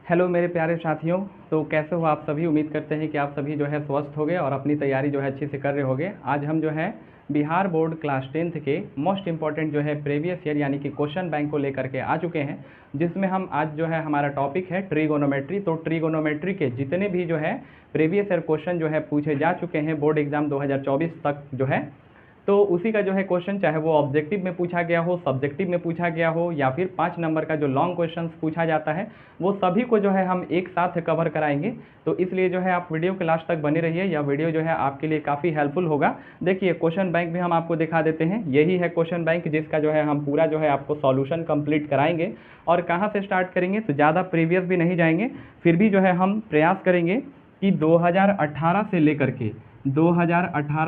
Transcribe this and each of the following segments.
Hello मेरे प्यारे साथियों। तो कैसे हो आप सभी। उम्मीद करते हैं कि आप सभी जो है स्वस्थ होंगे और अपनी तैयारी जो है अच्छे से कर रहे होंगे। आज हम जो है बिहार बोर्ड क्लास 10th के मोस्ट इंपॉर्टेंट जो है प्रीवियस ईयर यानी कि क्वेश्चन बैंक को लेकर के आ चुके हैं, जिसमें हम आज जो है हमारा टॉपिक है ट्रिगोनोमेट्री। तो ट्रिगोनोमेट्री के जितने भी जो है प्रीवियस ईयर क्वेश्चन जो है पूछे जा चुके हैं बोर्ड एग्जाम 2024 तक जो है, तो उसी का जो है क्वेश्चन, चाहे वो ऑब्जेक्टिव में पूछा गया हो, सब्जेक्टिव में पूछा गया हो, या फिर 5 नंबर का जो लॉन्ग क्वेश्चन पूछा जाता है, वो सभी को जो है हम एक साथ कवर कराएंगे। तो इसलिए जो है आप वीडियो के लास्ट तक बने रहिए। यह वीडियो जो है आपके लिए काफ़ी हेल्पफुल होगा। देखिए क्वेश्चन बैंक भी हम आपको दिखा देते हैं। यही है क्वेश्चन बैंक, जिसका जो है हम पूरा जो है आपको सॉल्यूशन कंप्लीट कराएंगे। और कहाँ से स्टार्ट करेंगे, तो ज़्यादा प्रीवियस भी नहीं जाएंगे, फिर भी जो है हम प्रयास करेंगे कि 2018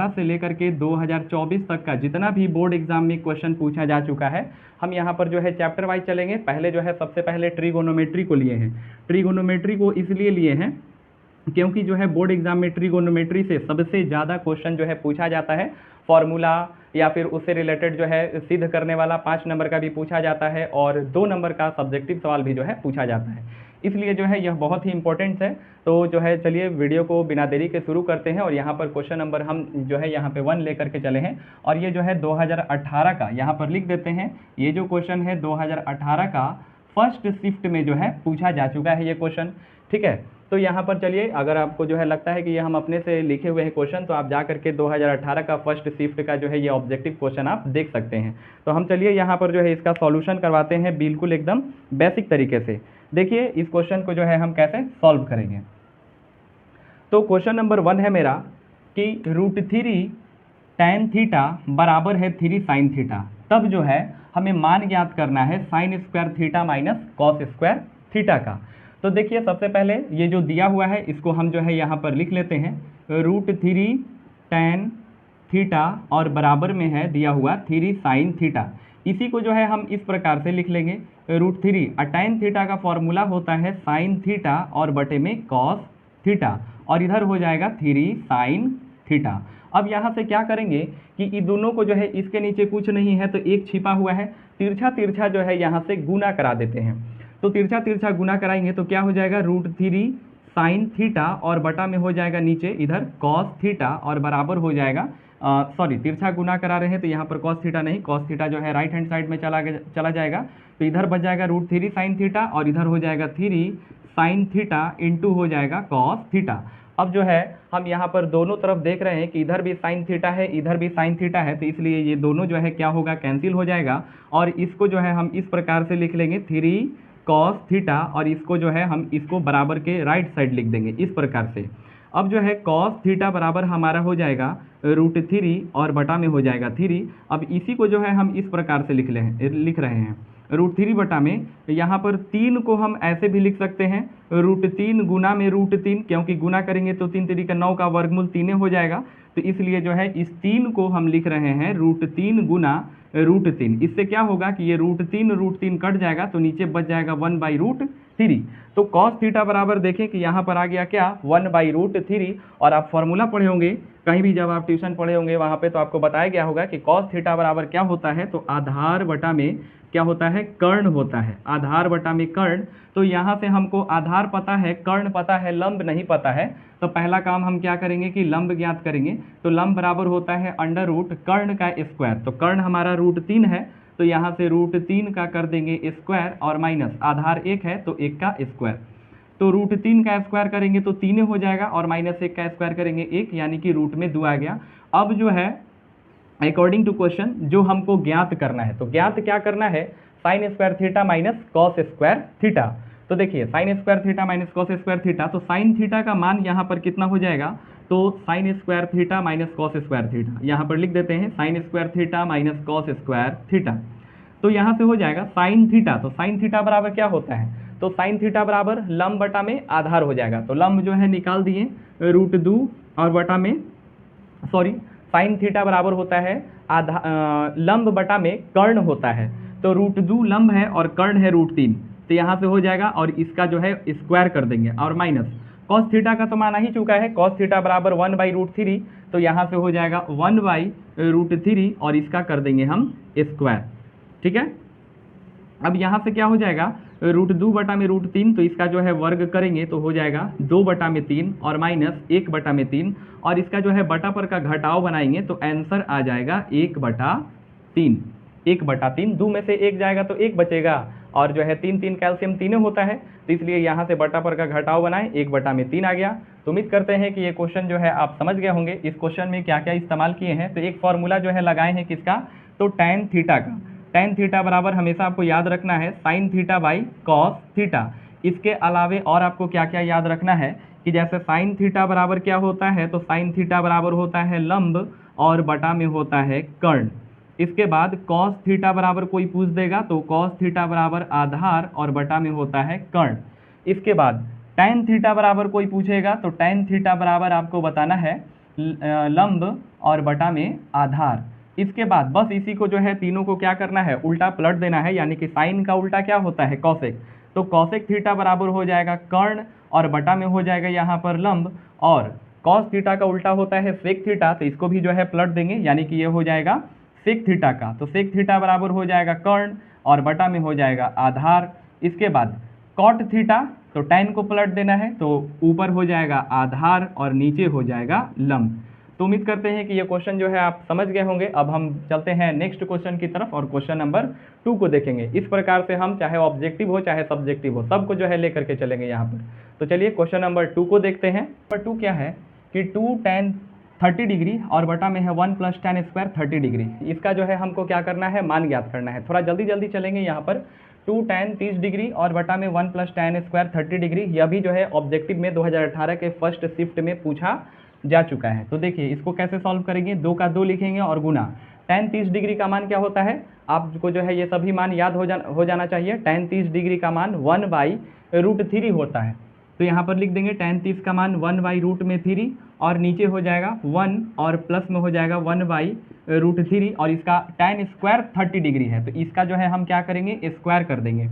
से लेकर के 2024 तक का जितना भी बोर्ड एग्जाम में क्वेश्चन पूछा जा चुका है, हम यहाँ पर जो है चैप्टर वाइज चलेंगे। पहले जो है सबसे पहले ट्रिगोनोमेट्री को लिए हैं। ट्रिगोनोमेट्री को इसलिए लिए हैं क्योंकि जो है बोर्ड एग्जाम में ट्रिगोनोमेट्री से सबसे ज़्यादा क्वेश्चन जो है पूछा जाता है। फॉर्मूला या फिर उससे रिलेटेड जो है सिद्ध करने वाला 5 नंबर का भी पूछा जाता है, और 2 नंबर का सब्जेक्टिव सवाल भी जो है पूछा जाता है। इसलिए जो है यह बहुत ही इंपॉर्टेंट है। तो जो है चलिए वीडियो को बिना देरी के शुरू करते हैं। और यहाँ पर क्वेश्चन नंबर हम जो है यहाँ पे 1 लेकर के चले हैं, और ये जो है 2018 का यहाँ पर लिख देते हैं। ये जो क्वेश्चन है 2018 का फर्स्ट शिफ्ट में जो है पूछा जा चुका है ये क्वेश्चन, ठीक है। तो यहाँ पर चलिए, अगर आपको जो है लगता है कि ये हम अपने से लिखे हुए हैं क्वेश्चन, तो आप जा करके 2018 का फर्स्ट शिफ्ट का जो है ये ऑब्जेक्टिव क्वेश्चन आप देख सकते हैं। तो हम चलिए यहाँ पर जो है इसका सॉल्यूशन करवाते हैं बिल्कुल एकदम बेसिक तरीके से। देखिए इस क्वेश्चन को जो है हम कैसे सॉल्व करेंगे। तो क्वेश्चन नंबर 1 है मेरा कि √3 tan थीटा बराबर है 3 sin थीटा। तब जो है हमें मान ज्ञात करना है sin square theta minus cos square theta का। तो देखिए सबसे पहले ये जो दिया हुआ है इसको हम जो है यहाँ पर लिख लेते हैं। √3 tan थीटा और बराबर में है दिया हुआ 3 sin थीटा। इसी को जो है हम इस प्रकार से लिख लेंगे। √3 tan थीटा का फॉर्मूला होता है sin थीटा और बटे में cos थीटा, और इधर हो जाएगा 3 sin थीटा। अब यहाँ से क्या करेंगे कि इन दोनों को जो है इसके नीचे कुछ नहीं है तो एक छिपा हुआ है, तिरछा तिरछा जो है यहाँ से गुना करा देते हैं। तो तिरछा तिरछा गुना कराएंगे तो क्या हो जाएगा, √3 sin थीटा और बटा में हो जाएगा नीचे इधर cos थीटा, और बराबर हो जाएगा सॉरी तिरछा गुना करा रहे हैं तो यहाँ पर cos थीटा नहीं, cos थीटा जो है राइट हैंड साइड में चला जाएगा। तो इधर बच जाएगा √3 sin थीटा, और इधर हो जाएगा 3 sin थीटा इंटू हो जाएगा cos थीटा। अब जो है हम यहाँ पर दोनों तरफ देख रहे हैं कि इधर भी sin थीटा है, इधर भी sin थीटा है, तो इसलिए ये दोनों जो है क्या होगा, कैंसिल हो जाएगा। और इसको जो है हम इस प्रकार से लिख लेंगे 3 cos थीटा, और इसको जो है हम इसको बराबर के राइट साइड लिख देंगे इस प्रकार से। अब जो है cos थीटा बराबर हमारा हो जाएगा √3 और बटा में हो जाएगा 3। अब इसी को जो है हम इस प्रकार से लिख रहे हैं √3 बटा में, यहाँ पर 3 को हम ऐसे भी लिख सकते हैं √3 गुना में √3, क्योंकि गुना करेंगे तो 3 3 का 9 का वर्गमूल 3 हो जाएगा। तो इसलिए जो है इस 3 को हम लिख रहे हैं √3 गुना √3। इससे क्या होगा कि ये √3 कट जाएगा तो नीचे बच जाएगा 1/√3। तो cos थीटा बराबर देखें कि यहाँ पर आ गया क्या, 1/√3। और आप फॉर्मूला पढ़े होंगे कहीं भी, जब आप ट्यूशन पढ़े होंगे वहाँ पे, तो आपको बताया गया होगा कि cos थीटा बराबर क्या होता है, तो आधार बटा में क्या होता है, कर्ण होता है। आधार बटा में कर्ण। तो यहाँ से हमको आधार पता है, कर्ण पता है, लंब नहीं पता है। तो पहला काम हम क्या करेंगे कि लंब ज्ञात करेंगे। तो लंब बराबर होता है √ कर्ण का स्क्वायर। तो कर्ण हमारा √3 है, तो यहाँ से √3 का कर देंगे स्क्वायर, और माइनस आधार 1 है तो 1 का स्क्वायर। तो √3 का स्क्वायर करेंगे तो 3 हो जाएगा, और -1 का स्क्वायर करेंगे 1, यानी कि रूट में 2 आ गया। अब जो है अकॉर्डिंग टू क्वेश्चन जो हमको ज्ञात करना है, तो ज्ञात क्या करना है, sin square theta minus cos square theta. तो देखिए sin square theta minus cos square theta, तो sin थीटा का मान यहाँ पर कितना हो जाएगा, तो sin square theta minus cos square theta, यहाँ पर लिख देते हैं sin square theta minus cos square theta. तो यहाँ से हो जाएगा sin थीटा। तो sin थीटा बराबर क्या होता है, तो sin थीटा बराबर लंब बटा में आधार हो जाएगा। तो लंब जो है निकाल दिए √2 और बटा में सॉरी sin थीटा बराबर होता है लंब बटा में कर्ण होता है। तो √2 लंब है और कर्ण है √3, तो यहाँ से हो जाएगा, और इसका जो है स्क्वायर कर देंगे, और माइनस cos थीटा का तो मान आ ही चुका है, cos थीटा बराबर 1/√3। तो यहाँ से हो जाएगा 1/√3, और इसका कर देंगे हम स्क्वायर, ठीक है। अब यहाँ से क्या हो जाएगा, √2/√3, तो इसका जो है वर्ग करेंगे तो हो जाएगा 2/3 और माइनस 1/3, और इसका जो है बटा पर का घटाव बनाएंगे तो आंसर आ जाएगा 1/3। 1/3, 2 में से 1 जाएगा तो 1 बचेगा, और जो है 3 कैल्शियम तीनों होता है, तो इसलिए यहाँ से बटा पर का घटाव बनाएं, 1/3 आ गया। तो उम्मीद करते हैं कि ये क्वेश्चन जो है आप समझ गए होंगे। इस क्वेश्चन में क्या क्या इस्तेमाल किए हैं, तो एक फॉर्मूला जो है लगाए हैं किसका, तो tan थीटा का। tan थीटा बराबर हमेशा आपको याद रखना है sin theta by cos theta. इसके अलावे और आपको क्या क्या याद रखना है कि जैसे sin थीटा बराबर क्या होता है, तो sin थीटा बराबर होता है लंब और बटा में होता है कर्ण। इसके बाद cos थीटा बराबर कोई पूछ देगा तो cos थीटा बराबर आधार और बटा में होता है कर्ण। इसके बाद tan थीटा बराबर कोई पूछेगा तो tan थीटा बराबर आपको बताना है लंब और बटा में आधार। इसके बाद बस इसी को जो है तीनों को क्या करना है, उल्टा पलट देना है, यानी कि साइन का उल्टा क्या होता है, कॉसेक। तो कॉसेक थीटा बराबर हो जाएगा कर्ण और बटा में हो जाएगा यहाँ पर लंब, और कॉस थीटा का उल्टा होता है सेक थीटा, तो इसको भी जो है पलट देंगे, यानी कि ये हो जाएगा सेक थीटा का। तो सेक थीटा बराबर हो जाएगा कर्ण और बटा में हो जाएगा आधार। इसके बाद कॉट थीटा, तो tan को पलट देना है, तो ऊपर हो जाएगा आधार और नीचे हो जाएगा लंब। तो उम्मीद करते हैं कि ये क्वेश्चन जो है आप समझ गए होंगे। अब हम चलते हैं नेक्स्ट क्वेश्चन की तरफ और क्वेश्चन नंबर 2 को देखेंगे। इस प्रकार से हम चाहे ऑब्जेक्टिव हो चाहे सब्जेक्टिव हो, सबको जो है लेकर के चलेंगे यहाँ पर। तो चलिए क्वेश्चन नंबर 2 को देखते हैं। नंबर 2 क्या है कि 2 tan 30 डिग्री और बटा में है 1 + tan स्क्वायर 30 डिग्री। इसका जो है हमको क्या करना है, मान ज्ञात करना है। थोड़ा जल्दी जल्दी चलेंगे यहाँ पर। 2 tan 30 डिग्री और बटा में 1 + tan स्क्वायर 30 डिग्री, यह भी जो है ऑब्जेक्टिव में 2018 के फर्स्ट शिफ्ट में पूछा जा चुका है। तो देखिए इसको कैसे सॉल्व करेंगे, 2 का 2 लिखेंगे और गुना। tan 30 डिग्री का मान क्या होता है, आपको जो है ये सभी मान याद हो जाना चाहिए। tan 30 डिग्री का मान 1/√3 होता है, तो यहाँ पर लिख देंगे tan 30 का मान 1/√3 और नीचे हो जाएगा 1 और प्लस में हो जाएगा 1/√3, और इसका tan स्क्वायर 30 डिग्री है, तो इसका जो है हम क्या करेंगे, स्क्वायर कर देंगे।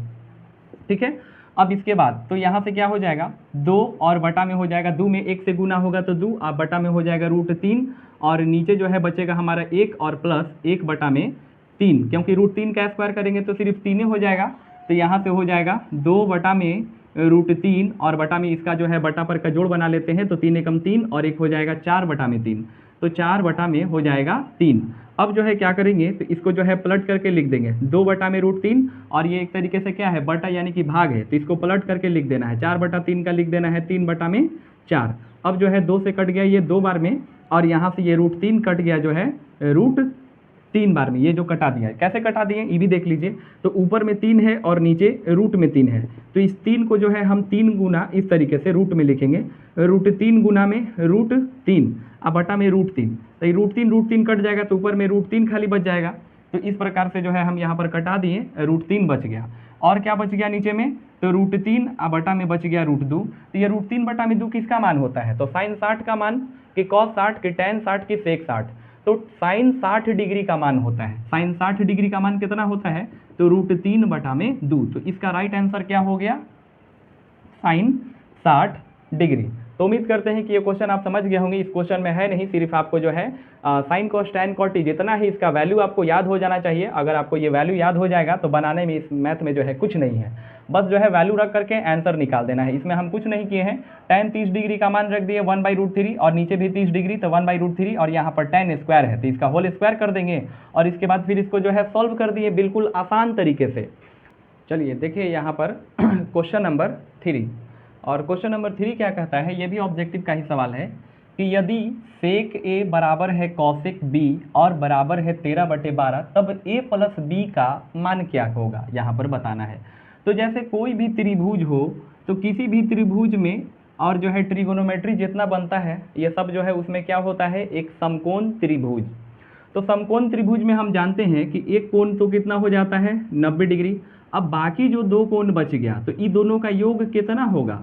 ठीक है, अब इसके बाद तो यहाँ से क्या हो जाएगा, 2 और बटा में हो जाएगा 2 में 1 से गुना होगा तो 2, अब बटा में हो जाएगा √3, और नीचे जो है बचेगा हमारा 1 और प्लस 1/3, क्योंकि √3 का स्क्वायर करेंगे तो सिर्फ 3 हो जाएगा, तो यहाँ से हो जाएगा 2/√3 और बटा में इसका जो है बटा पर का जोड़ बना लेते हैं, तो 3 एकम 3 और 1 हो जाएगा 4/3, तो 4 में हो जाएगा 3। अब जो है क्या करेंगे, तो इसको जो है पलट करके लिख देंगे 2/√3, और ये एक तरीके से क्या है, बटा यानी कि भाग है, तो इसको पलट करके लिख देना है, 4/3 का लिख देना है 3/4। अब जो है 2 से कट गया ये 2 बार में, और यहाँ से ये √3 कट गया जो है √3 बार में, ये जो कटा दिया है। कैसे कटा दिए ये भी देख लीजिए, तो ऊपर में 3 है और नीचे रूट में 3 है, तो इस 3 को जो है हम 3 गुना इस तरीके से रूट में लिखेंगे, √3 गुना में √3 अब बटा में √3, तो ये √3 कट जाएगा तो ऊपर में √3 खाली बच जाएगा। तो इस प्रकार से जो है हम यहाँ पर कटा दिए, √3 बच गया, और क्या बच गया नीचे में, तो √3 अब बटा में बच गया √2। तो ये √3/2 किसका मान होता है, तो sin 60 का मान, कि cos 60 कि tan 60 कि sec 60, तो sin 60 डिग्री का मान होता है। sin 60 डिग्री का मान कितना होता है, तो √3/2। तो इसका राइट आंसर क्या हो गया, sin 60 डिग्री। तो उम्मीद करते हैं कि ये क्वेश्चन आप समझ गए होंगे। इस क्वेश्चन में है नहीं, सिर्फ आपको जो है sign cos tan cot t जितना ही इसका वैल्यू आपको याद हो जाना चाहिए। अगर आपको ये वैल्यू याद हो जाएगा तो बनाने में, इस मैथ में जो है कुछ नहीं है, बस जो है वैल्यू रख करके आंसर निकाल देना है। इसमें हम कुछ नहीं किए हैं। tan 30 डिग्री का मान रख दिए 1/√3, और नीचे भी 30 डिग्री तो 1/√3, और यहाँ पर tan स्क्वायर है तो इसका होल स्क्वायर कर देंगे, और इसके बाद फिर इसको जो है सॉल्व कर दिए बिल्कुल आसान तरीके से। चलिए देखिए यहाँ पर क्वेश्चन नंबर 3, और क्वेश्चन नंबर 3 क्या कहता है, ये भी ऑब्जेक्टिव का ही सवाल है कि यदि sec a बराबर है cosec b और बराबर है 13/12, तब a + b का मान क्या होगा, यहाँ पर बताना है। तो जैसे कोई भी त्रिभुज हो, तो किसी भी त्रिभुज में और जो है ट्रिगोनोमेट्री जितना बनता है ये सब जो है उसमें क्या होता है, एक समकोण त्रिभुज। तो समकोण त्रिभुज में हम जानते हैं कि एक कोण तो कितना हो जाता है, 90 डिग्री। अब बाकी जो 2 कोण बच गया तो इन दोनों का योग कितना होगा,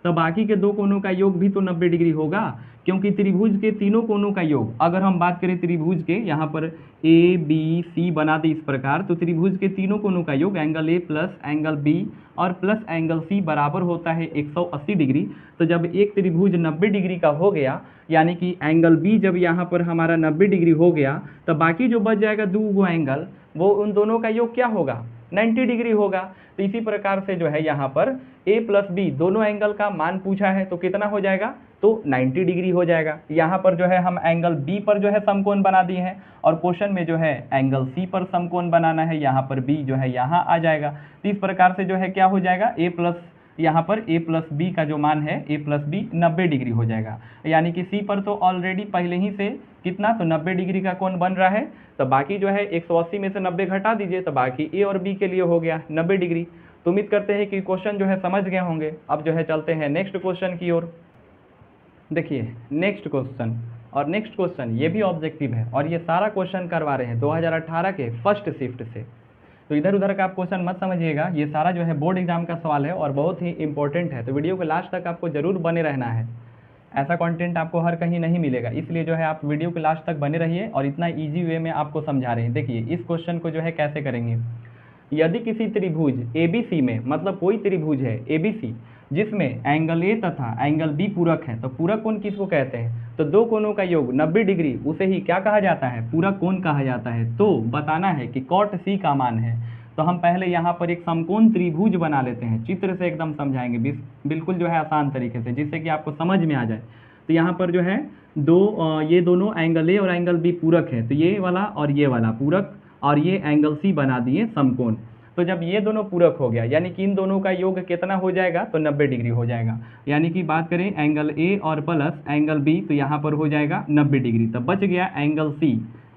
तो बाकी के 2 कोणों का योग भी तो 90 डिग्री होगा, क्योंकि त्रिभुज के तीनों कोणों का योग, अगर हम बात करें त्रिभुज के, यहाँ पर ABC बना दे इस प्रकार, तो त्रिभुज के तीनों कोणों का योग angle A plus angle B और प्लस एंगल C बराबर होता है 180 डिग्री। तो जब एक त्रिभुज 90 डिग्री का हो गया, यानी कि एंगल B जब यहाँ पर हमारा 90 डिग्री हो गया, तो बाकी जो बच जाएगा 2 एंगल, वो उन दोनों का योग क्या होगा, 90 डिग्री होगा। तो इसी प्रकार से जो है यहाँ पर a प्लस बी दोनों एंगल का मान पूछा है तो कितना हो जाएगा, तो 90 डिग्री हो जाएगा। यहाँ पर जो है हम एंगल बी पर जो है समकोण बना दिए हैं और क्वेश्चन में जो है एंगल सी पर समकोण बनाना है, यहाँ पर बी जो है यहाँ आ जाएगा। तो इस प्रकार से जो है क्या हो जाएगा, यहाँ पर a प्लस बी का जो मान है a प्लस बी 90 डिग्री हो जाएगा। यानी कि सी पर तो ऑलरेडी पहले ही से कितना, तो 90 डिग्री का कोण बन रहा है। तो बाकी जो है 180 में से 90 घटा दीजिए तो बाकी ए और बी के लिए हो गया 90 डिग्री। तो उम्मीद करते हैं कि क्वेश्चन जो है समझ गए होंगे। अब जो है चलते हैं नेक्स्ट क्वेश्चन की ओर। देखिए नेक्स्ट क्वेश्चन, और नेक्स्ट क्वेश्चन ये भी ऑब्जेक्टिव है और ये सारा क्वेश्चन करवा रहे हैं 2018 के फर्स्ट शिफ्ट से। तो इधर उधर का आप क्वेश्चन मत समझिएगा, ये सारा जो है बोर्ड एग्जाम का सवाल है और बहुत ही इंपॉर्टेंट है। तो वीडियो को लास्ट तक आपको जरूर बने रहना है, ऐसा कंटेंट आपको हर कहीं नहीं मिलेगा, इसलिए जो है आप वीडियो के लास्ट तक बने रहिए और इतना इजी वे में आपको समझा रहे हैं। देखिए इस क्वेश्चन को जो है कैसे करेंगे, यदि किसी त्रिभुज ABC में, मतलब कोई त्रिभुज है ABC जिसमें एंगल A तथा एंगल B पूरक है, तो पूरक कोण किसको कहते हैं, तो दो कोणों का योग 90 डिग्री, उसे ही क्या कहा जाता है, पूरक कोण कहा जाता है। तो बताना है कि कॉट C का मान है। तो हम पहले यहाँ पर एक समकोण त्रिभुज बना लेते हैं, चित्र से एकदम समझाएंगे बिल्कुल जो है आसान तरीके से, जिससे कि आपको समझ में आ जाए। तो यहाँ पर जो है ये दोनों एंगल A और एंगल B पूरक है, तो ये वाला और ये वाला पूरक, और ये एंगल C बना दिए समकोण। तो जब ये दोनों पूरक हो गया, यानी कि इन दोनों का योग कितना हो जाएगा, तो 90 डिग्री हो जाएगा। यानी कि बात करें एंगल A और प्लस एंगल B, तो यहाँ पर हो जाएगा 90 डिग्री। तो बच गया एंगल C,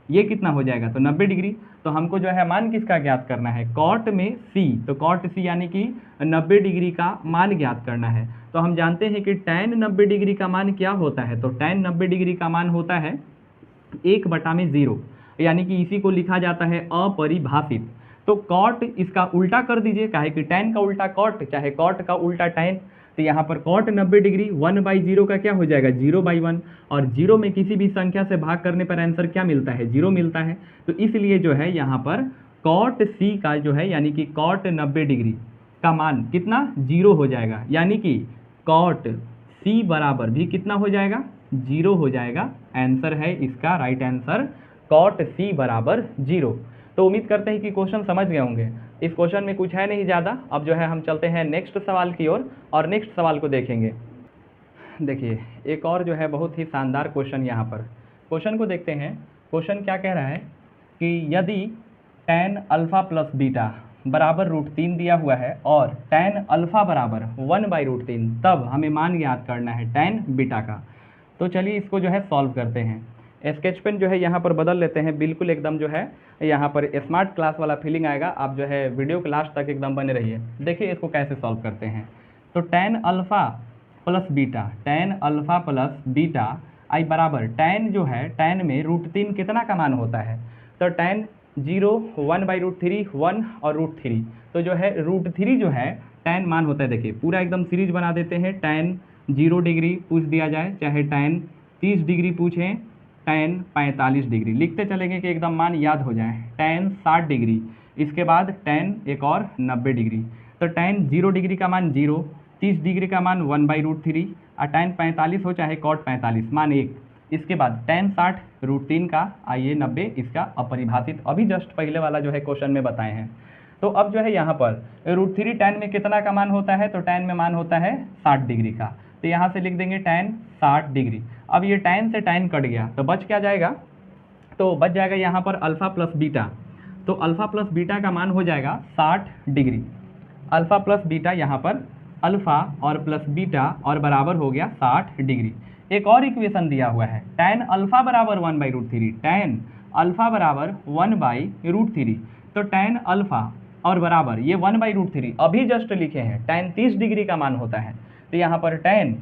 ये कितना हो जाएगा, तो 90 डिग्री। तो हमको जो है मान किसका ज्ञात करना है, कॉट में C, तो कॉट C यानी कि 90 डिग्री का मान ज्ञात करना है। तो हम जानते हैं कि tan 90 डिग्री का मान क्या होता है, तो tan 90 डिग्री का मान होता है 1/0, यानी कि इसी को लिखा जाता है अपरिभाषित। तो कॉट इसका उल्टा कर दीजिए, काहे कि tan का उल्टा कॉट, चाहे कॉट का उल्टा tan। तो यहाँ पर कॉट 90 डिग्री 1/0 का क्या हो जाएगा, 0/1, और 0 में किसी भी संख्या से भाग करने पर आंसर क्या मिलता है, 0 मिलता है। तो इसलिए जो है यहाँ पर कॉट C का जो है, यानी कि कॉट 90 डिग्री का मान कितना, 0 हो जाएगा। यानी कि कॉट C बराबर भी कितना हो जाएगा, 0 हो जाएगा। आंसर है इसका राइट आंसर कॉट C बराबर 0। तो उम्मीद करते हैं कि क्वेश्चन समझ गए होंगे। इस क्वेश्चन में कुछ है नहीं ज़्यादा। अब जो है हम चलते हैं नेक्स्ट सवाल की ओर और नेक्स्ट सवाल को देखेंगे। देखिए एक और जो है बहुत ही शानदार क्वेश्चन, यहाँ पर क्वेश्चन को देखते हैं। क्वेश्चन क्या कह रहा है कि यदि tan अल्फ़ा प्लस बीटा बराबर √3 दिया हुआ है और tan अल्फ़ा बराबर 1/√3, तब हमें मान ज्ञात करना है tan बीटा का। तो चलिए इसको जो है सॉल्व करते हैं। स्केच पेन जो है यहाँ पर बदल लेते हैं, बिल्कुल एकदम जो है यहाँ पर स्मार्ट क्लास वाला फीलिंग आएगा। आप जो है वीडियो के लास्ट तक एकदम बने रहिए। देखिए इसको कैसे सॉल्व करते हैं। तो tan अल्फ़ा प्लस बीटा आई बराबर, tan जो है tan में √3 कितना का मान होता है, तो tan 0 1/√3 1 और √3, तो जो है √3 जो है tan मान होता है। देखिए पूरा एकदम सीरीज बना देते हैं। tan 0 डिग्री पूछ दिया जाए, चाहे tan 30 डिग्री पूछें, tan 45 डिग्री, लिखते चलेंगे कि एकदम मान याद हो जाए। tan 60 डिग्री, इसके बाद tan एक और 90 डिग्री। तो tan 0 डिग्री का मान 0, 30 डिग्री का मान 1/√3, और tan 45 हो चाहे cot 45 मान 1। इसके बाद tan 60 √3 का, आइए 90 इसका अपरिभाषित, अभी जस्ट पहले वाला जो है क्वेश्चन में बताए हैं। तो अब जो है यहाँ पर √3 tan में कितना का मान होता है, तो tan में मान होता है 60 डिग्री का। तो यहाँ से लिख देंगे tan 60 डिग्री। अब ये tan से tan कट गया तो बच क्या जाएगा, तो बच जाएगा यहाँ पर अल्फ़ा प्लस बीटा। तो अल्फ़ा प्लस बीटा का मान हो जाएगा 60 डिग्री। अल्फ़ा प्लस बीटा, यहाँ पर अल्फ़ा और प्लस बीटा और बराबर हो गया 60 डिग्री। एक और इक्वेशन दिया हुआ है, tan अल्फ़ा बराबर 1/√3, tan अल्फ़ा बराबर 1/√3। तो tan अल्फ़ा और बराबर ये 1/√3 अभी जस्ट लिखे हैं, tan 30 डिग्री का मान होता है। तो यहाँ पर tan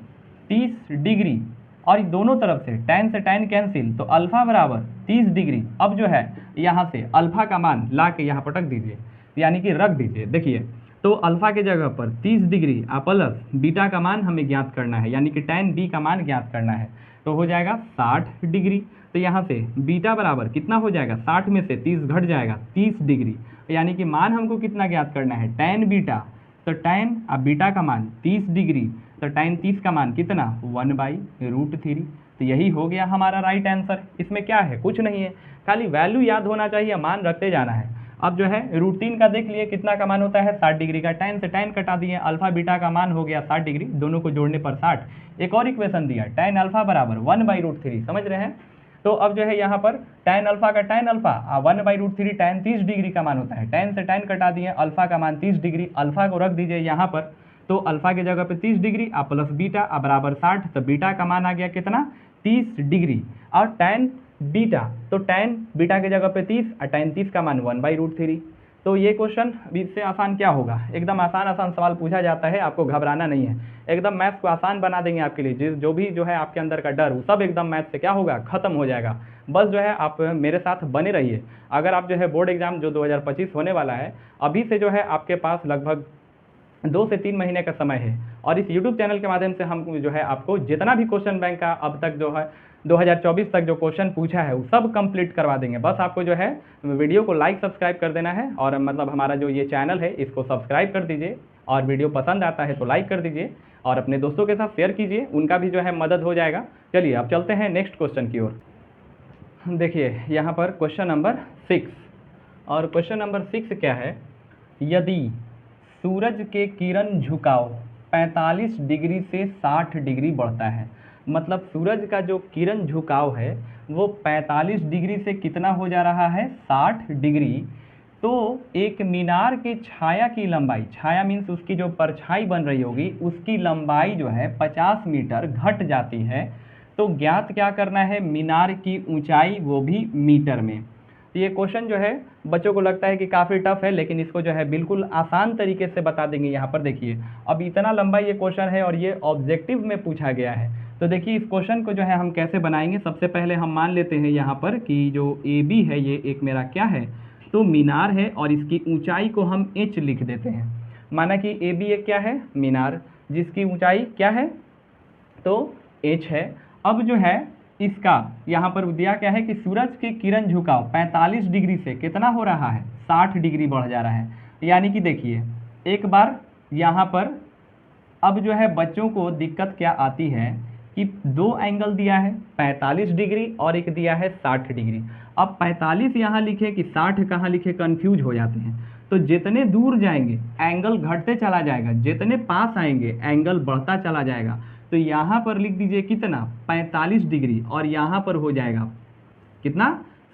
30 डिग्री, और दोनों तरफ से tan कैंसिल, तो अल्फ़ा बराबर 30 डिग्री। अब जो है यहाँ से अल्फ़ा का मान ला के यहाँ पटक दीजिए, यानी कि रख दीजिए। देखिए तो अल्फ़ा के जगह पर 30 डिग्री प्लस बीटा का मान हमें ज्ञात करना है, यानी कि tan b का मान ज्ञात करना है। तो हो जाएगा 60 डिग्री। तो यहाँ से बीटा बराबर कितना हो जाएगा, 60 में से 30 घट जाएगा 30 डिग्री, यानी कि मान हमको कितना ज्ञात करना है, tan बीटा। तो tan अब बीटा का मान 30 डिग्री, तो tan 30 का मान कितना, 1/√3। तो यही हो गया हमारा राइट आंसर। इसमें क्या है, कुछ नहीं है, खाली वैल्यू याद होना चाहिए, मान रखते जाना है। अब जो है रूटीन का देख लिए कितना का मान होता है 60 डिग्री का, tan से tan कटा दिए, अल्फा बीटा का मान हो गया 60 डिग्री, दोनों को जोड़ने पर 60। एक और इक्वेशन दिया tan अल्फा बराबर 1/√3, समझ रहे हैं। तो अब जो है यहाँ पर tan अल्फा का tan अल्फा 1/√3 tan 30 डिग्री का मान होता है, tan से tan कटा दिए, अल्फा का मान 30 डिग्री, अल्फा को रख दीजिए यहाँ पर, तो अल्फा की जगह पे 30 डिग्री प्लस बीटा बराबर 60, तो बीटा का मान आ गया कितना 30 डिग्री। और tan बीटा, तो tan बीटा की जगह पे 30 और tan 30 का मान 1/√3। तो ये क्वेश्चन इससे आसान क्या होगा, एकदम आसान आसान सवाल पूछा जाता है, आपको घबराना नहीं है, एकदम मैथ्स को आसान बना देंगे आपके लिए। जो भी जो है आपके अंदर का डर वो सब एकदम मैथ्स से क्या होगा, खत्म हो जाएगा। बस जो है आप मेरे साथ बने रहिए। अगर आप जो है बोर्ड एग्जाम जो 2025 होने वाला है, अभी से जो है आपके पास लगभग 2 से 3 महीने का समय है, और इस YouTube चैनल के माध्यम से हम जो है आपको जितना भी क्वेश्चन बैंक का अब तक जो है 2024 तक जो क्वेश्चन पूछा है वो सब कंप्लीट करवा देंगे। बस आपको जो है वीडियो को लाइक सब्सक्राइब कर देना है, और मतलब हमारा जो ये चैनल है इसको सब्सक्राइब कर दीजिए, और वीडियो पसंद आता है तो लाइक कर दीजिए, और अपने दोस्तों के साथ शेयर कीजिए, उनका भी जो है मदद हो जाएगा। चलिए अब चलते हैं नेक्स्ट क्वेश्चन की ओर। देखिए यहाँ पर क्वेश्चन नंबर 6, और क्वेश्चन नंबर 6 क्या है, यदि सूरज के किरण झुकाव 45 डिग्री से 60 डिग्री बढ़ता है, मतलब सूरज का जो किरण झुकाव है वो 45 डिग्री से कितना हो जा रहा है 60 डिग्री, तो एक मीनार के छाया की लंबाई, छाया मीन्स उसकी जो परछाई बन रही होगी उसकी लंबाई जो है 50 मीटर घट जाती है। तो ज्ञात क्या करना है, मीनार की ऊंचाई, वो भी मीटर में। तो ये क्वेश्चन जो है बच्चों को लगता है कि काफ़ी टफ है, लेकिन इसको जो है बिल्कुल आसान तरीके से बता देंगे। यहाँ पर देखिए अब इतना लंबा ये क्वेश्चन है और ये ऑब्जेक्टिव में पूछा गया है। तो देखिए इस क्वेश्चन को जो है हम कैसे बनाएंगे, सबसे पहले हम मान लेते हैं यहाँ पर कि जो ए बी है ये एक मेरा क्या है, तो मीनार है, और इसकी ऊंचाई को हम h लिख देते हैं। माना कि ए बी एक क्या है, मीनार, जिसकी ऊंचाई क्या है, तो h है। अब जो है इसका यहाँ पर दिया क्या है कि सूरज की किरण झुकाव 45 डिग्री से कितना हो रहा है 60 डिग्री बढ़ जा रहा है। यानी कि देखिए एक बार यहाँ पर अब जो है बच्चों को दिक्कत क्या आती है कि दो एंगल दिया है 45 डिग्री और एक दिया है 60 डिग्री। अब 45 यहाँ लिखे कि 60 कहाँ लिखे, कंफ्यूज हो जाते हैं। तो जितने दूर जाएंगे एंगल घटते चला जाएगा, जितने पास आएंगे एंगल बढ़ता चला जाएगा। तो यहाँ पर लिख दीजिए कितना 45 डिग्री, और यहाँ पर हो जाएगा कितना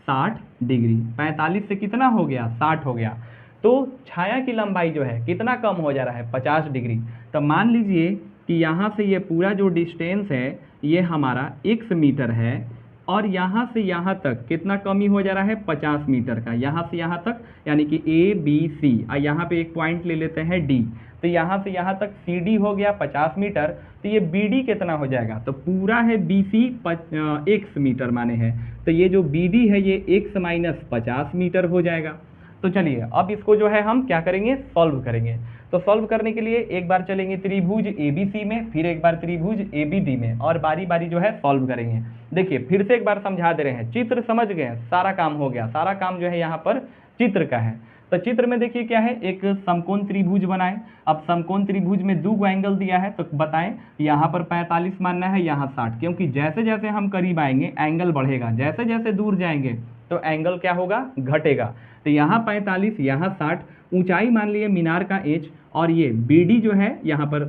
60 डिग्री। 45 से कितना हो गया 60 हो गया। तो छाया की लंबाई जो है कितना कम हो जा रहा है 50 डिग्री। तो मान लीजिए कि यहाँ से ये पूरा जो डिस्टेंस है ये हमारा x मीटर है, और यहाँ से यहाँ तक कितना कमी हो जा रहा है 50 मीटर का, यहाँ से यहाँ तक, यानी कि ABC, और यहाँ पे एक पॉइंट ले लेते हैं D। तो यहाँ से यहाँ तक CD हो गया 50 मीटर, तो ये BD कितना हो जाएगा, तो पूरा है BC x मीटर माने है, तो ये जो BD है ये x माइनस 50 मीटर हो जाएगा। तो चलिए अब इसको जो है हम क्या करेंगे, सॉल्व करेंगे। तो सॉल्व करने के लिए एक बार चलेंगे त्रिभुज ABC में, फिर एक बार त्रिभुज ABD में, और बारी बारी जो है सॉल्व करेंगे। देखिए फिर से एक बार समझा दे रहे हैं, चित्र समझ गए, सारा काम हो गया, सारा काम जो है यहाँ पर चित्र का है। तो चित्र में देखिए क्या है, एक समकोण त्रिभुज बनाएं। अब समकोण त्रिभुज में दो एंगल दिया है, तो बताएं यहाँ पर 45 मानना है, यहाँ 60, क्योंकि जैसे जैसे हम करीब आएंगे एंगल बढ़ेगा, जैसे जैसे दूर जाएंगे तो एंगल क्या होगा, घटेगा। तो यहाँ 45, यहाँ 60, ऊंचाई मान लिए मीनार का h, और ये BD जो है यहाँ पर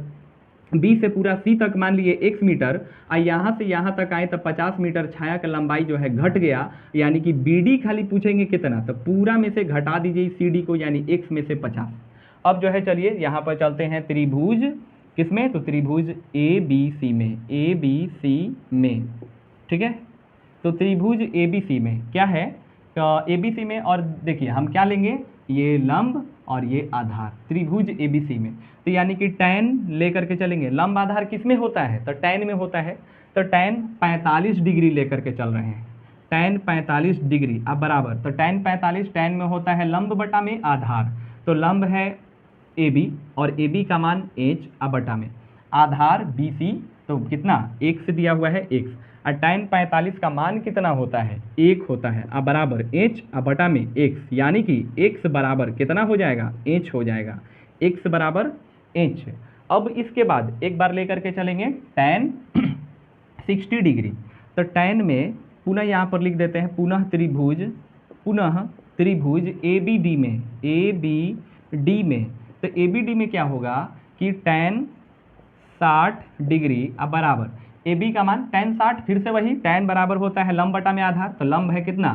B से पूरा C तक मान लिए x मीटर, और यहाँ से यहाँ तक आए तो 50 मीटर छाया का लंबाई जो है घट गया, यानी कि BD खाली पूछेंगे कितना, तो पूरा में से घटा दीजिए CD को, यानी x में से 50। अब जो है चलिए यहाँ पर चलते हैं त्रिभुज किसमें, तो त्रिभुज ABC में, ABC में, ठीक है। तो त्रिभुज ABC में क्या है, ABC में, और देखिए हम क्या लेंगे, ये लंब और ये आधार, त्रिभुज ABC में। तो यानी कि tan लेकर के चलेंगे, लंब आधार किस में होता है, तो tan में होता है। तो tan 45 डिग्री लेकर के चल रहे हैं, tan 45 डिग्री, अब बराबर, तो tan 45, tan में होता है लंब बटा में आधार, तो लंब है AB और AB का मान h, अब बटा में आधार BC, तो कितना x दिया हुआ है x, और tan 45 का मान कितना होता है 1 होता है, अब बराबर h अब बटा में x, यानी कि x बराबर कितना हो जाएगा, h हो जाएगा, x बराबर h। अब इसके बाद एक बार लेकर के चलेंगे tan 60 डिग्री। तो tan में पुनः यहाँ पर लिख देते हैं, पुनः त्रिभुज, पुनः त्रिभुज ABD में, ABD में, तो ABD में क्या होगा कि tan 60 डिग्री अब बराबर AB का मान tan 60, फिर से वही tan बराबर होता है लंब बटा में आधार, तो लंब है कितना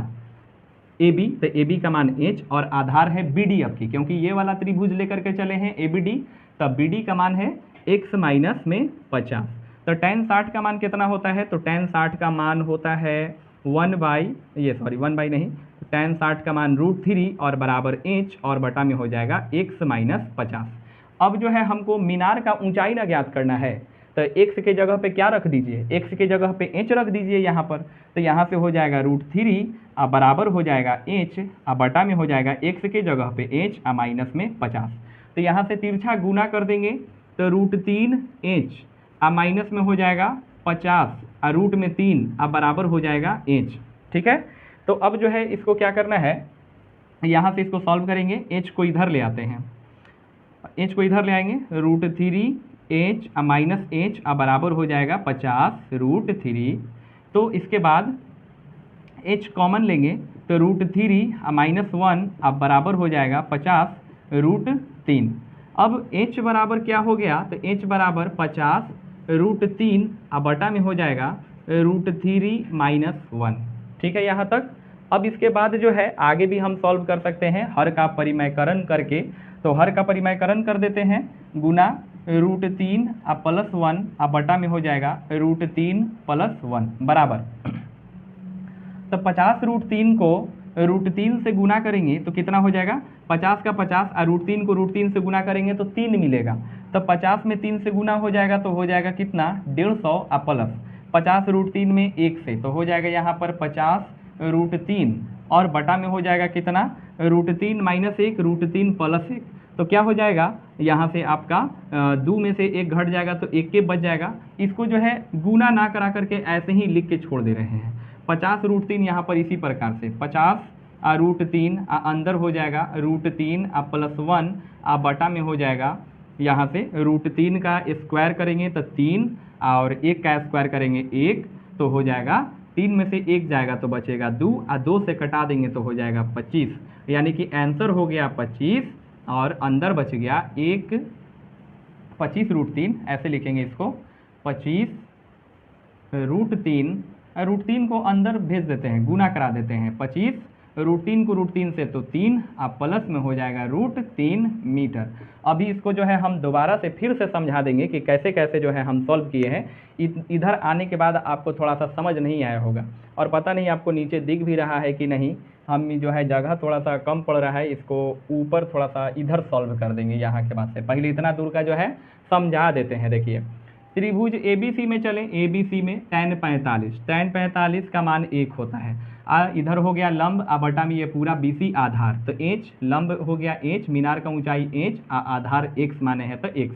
AB, तो AB का मान h और आधार है BD आपकी, क्योंकि ये वाला त्रिभुज लेकर के चले हैं ABD, तब BD का मान है x माइनस में 50। तो tan 60 का मान कितना होता है, तो tan 60 का मान होता है 1 बाई नहीं, tan 60 का मान √3 और बराबर h और बटा में हो जाएगा x माइनस 50। अब जो है हमको मीनार का ऊंचाई ना ज्ञात करना है, तो x के जगह पे क्या रख दीजिए, x के जगह पे h रख दीजिए यहाँ पर, तो यहाँ से हो जाएगा √3 और बराबर हो जाएगा h और बटा में हो जाएगा x के जगह पे h और माइनस में 50। तो यहाँ से तिरछा गुना कर देंगे तो √3h और माइनस में हो जाएगा 50 और रूट में 3 और बराबर हो जाएगा h। ठीक है, तो अब जो है इसको क्या करना है, यहाँ से इसको सॉल्व करेंगे, h को इधर ले आते हैं, h को इधर ले आएंगे, √3h माइनस h बराबर हो जाएगा 50 √3। तो इसके बाद h कॉमन लेंगे तो √3 माइनस 1 अब बराबर हो जाएगा 50 √3। अब h बराबर क्या हो गया, तो h बराबर 50 √3 बटा में हो जाएगा √3 माइनस 1। ठीक है यहाँ तक। अब इसके बाद जो है आगे भी हम सॉल्व कर सकते हैं हर का परिमयकरण करके, तो हर का परिमयकरण कर देते हैं, गुना √3 प्लस 1 बटा में हो जाएगा √3 प्लस 1 बराबर, तो 50 √3 को √3 से गुना करेंगे तो कितना हो जाएगा, 50 का 50 और √3 को √3 से गुना करेंगे तो 3 मिलेगा, तो 50 में 3 से गुना हो जाएगा तो हो जाएगा कितना 150 प्लस 50 √3 में 1 से, तो हो जाएगा यहाँ पर 50 √3 और बटा में हो जाएगा कितना √3 माइनस 1 √3 प्लस 1, तो क्या हो जाएगा यहाँ से आपका 2 में से 1 घट जाएगा तो 1 के बच जाएगा। इसको जो है गुना ना करा करके ऐसे ही लिख के छोड़ दे रहे हैं। 50 √3 यहाँ पर इसी प्रकार से 50 √3 अंदर हो जाएगा √3 प्लस 1 बटा में हो जाएगा, यहाँ से √3 का स्क्वायर करेंगे तो 3 और 1 का स्क्वायर करेंगे 1, तो हो जाएगा 3 में से 1 जाएगा तो बचेगा 2 और 2 से कटा देंगे तो हो जाएगा 25, यानी कि आंसर हो गया 25 और अंदर बच गया 25 √3, ऐसे लिखेंगे इसको 25 √3 को अंदर भेज देते हैं, गुना करा देते हैं, 25 √3 को √3 से तो 3 प्लस में हो जाएगा √3 मीटर। अभी इसको जो है हम दोबारा से फिर से समझा देंगे कि कैसे कैसे जो है हम सॉल्व किए हैं। इधर आने के बाद आपको थोड़ा सा समझ नहीं आया होगा और पता नहीं आपको नीचे दिख भी रहा है कि नहीं, हम जो है जगह थोड़ा सा कम पड़ रहा है, इसको ऊपर थोड़ा सा इधर सॉल्व कर देंगे यहाँ के बाद से, पहले इतना दूर का जो है समझा देते हैं। देखिए त्रिभुज ABC में चलें, ABC में tan 45 का मान 1 होता है, इधर हो गया लंब बटा में ये पूरा BC आधार, तो h लंब हो गया h, मीनार का ऊंचाई h आधार x माने है तो x,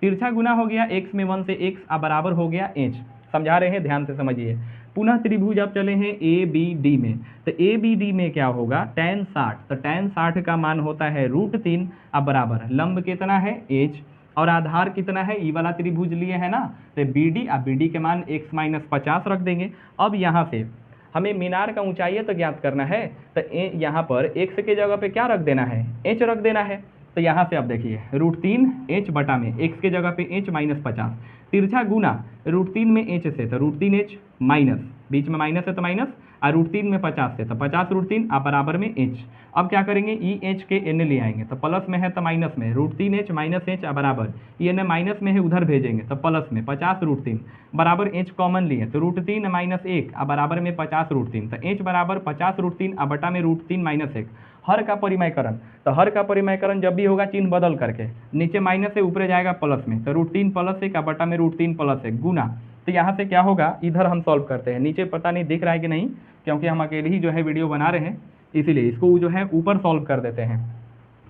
तिरछा गुना हो गया x में 1 से x बराबर हो गया h। समझा रहे हैं, ध्यान से समझिए। पुनः त्रिभुज अब चले हैं ABD में, तो ABD में क्या होगा tan 60, तो tan 60 का मान होता है √3 बराबर लंब कितना है h और आधार कितना है, ई वाला त्रिभुज लिए है ना, तो BD BD के मान x माइनस 50 रख देंगे। अब यहाँ से हमें मीनार का ऊंचाई तो ज्ञात करना है, तो यहाँ पर x के जगह पे क्या रख देना है, h रख देना है, तो यहाँ से अब देखिए √3h बटा में x के जगह पे h माइनस 50, तिरछा गुना √3 में h से तो √3h माइनस, बीच में माइनस है तो माइनस, और √3 में 50 से तो 50 √3 बराबर में h। अब क्या करेंगे ई h के n ले आएंगे, तो प्लस में है तो माइनस में, √3h माइनस h बराबर, ये n माइनस में है उधर भेजेंगे तो प्लस में 50 √3 बराबर h कॉमन लिए तो √3 माइनस 1 बराबर में 50 √3, तो h बराबर 50 √3 बटा में √3 माइनस 1। हर का परिमयकरण, तो हर का परिमयकरण जब भी होगा चिन्ह बदल करके, नीचे माइनस से ऊपर जाएगा प्लस में, तो √3 प्लस 1 बटा में √3 प्लस 1 गुना, तो यहाँ से क्या होगा, इधर हम सॉल्व करते हैं, नीचे पता नहीं दिख रहा है कि नहीं, क्योंकि हम अकेले ही जो है वीडियो बना रहे हैं, इसीलिए इसको जो है ऊपर सॉल्व कर देते हैं।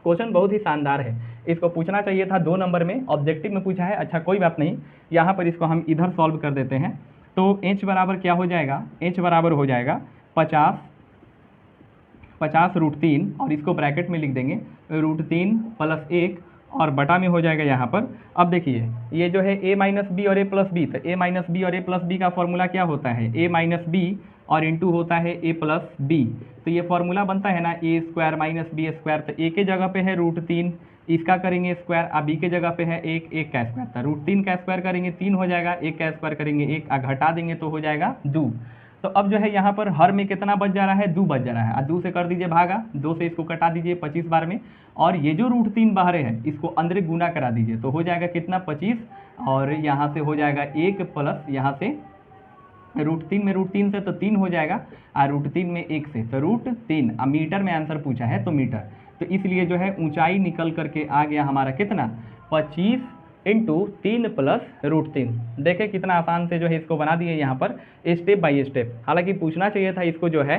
क्वेश्चन बहुत ही शानदार है, इसको पूछना चाहिए था 2 नंबर में, ऑब्जेक्टिव में पूछा है, अच्छा कोई बात नहीं, यहाँ पर इसको हम इधर सॉल्व कर देते हैं। तो h बराबर क्या हो जाएगा, h बराबर हो जाएगा 50 √3 और इसको ब्रैकेट में लिख देंगे √3 प्लस 1 और बटा में हो जाएगा यहाँ पर। अब देखिए ये जो है a माइनस बी और a प्लस बी, तो a माइनस बी और a प्लस बी का फॉर्मूला क्या होता है, a माइनस बी और इंटू होता है ए प्लस बी। तो ये फॉर्मूला बनता है ना ए स्क्वायर माइनस बी स्क्वायर। तो ए के जगह पे है √3, इसका करेंगे स्क्वायर, अब बी के जगह पे है एक का स्क्वायर था, √3 का स्क्वायर करेंगे 3 हो जाएगा, एक का स्क्वायर करेंगे 1, घटा देंगे तो हो जाएगा 2। तो अब जो है यहाँ पर हर में कितना बच जा रहा है, 2 बच जा रहा है। और 2 से कर दीजिए भागा, 2 से इसको कटा दीजिए 25 बार में, और ये जो √3 बाहर है इसको अंदर गुना करा दीजिए तो हो जाएगा कितना 25, और यहाँ से हो जाएगा 1 प्लस यहाँ से √3 में √3 से तो 3 हो जाएगा, और √3 में 1 से तो √3। अब मीटर में आंसर पूछा है तो मीटर, तो इसलिए जो है ऊंचाई निकल करके आ गया हमारा कितना 25 इंटू 3 प्लस √3। देखें कितना आसान से जो है इसको बना दिए यहाँ पर स्टेप बाय स्टेप। हालांकि पूछना चाहिए था इसको जो है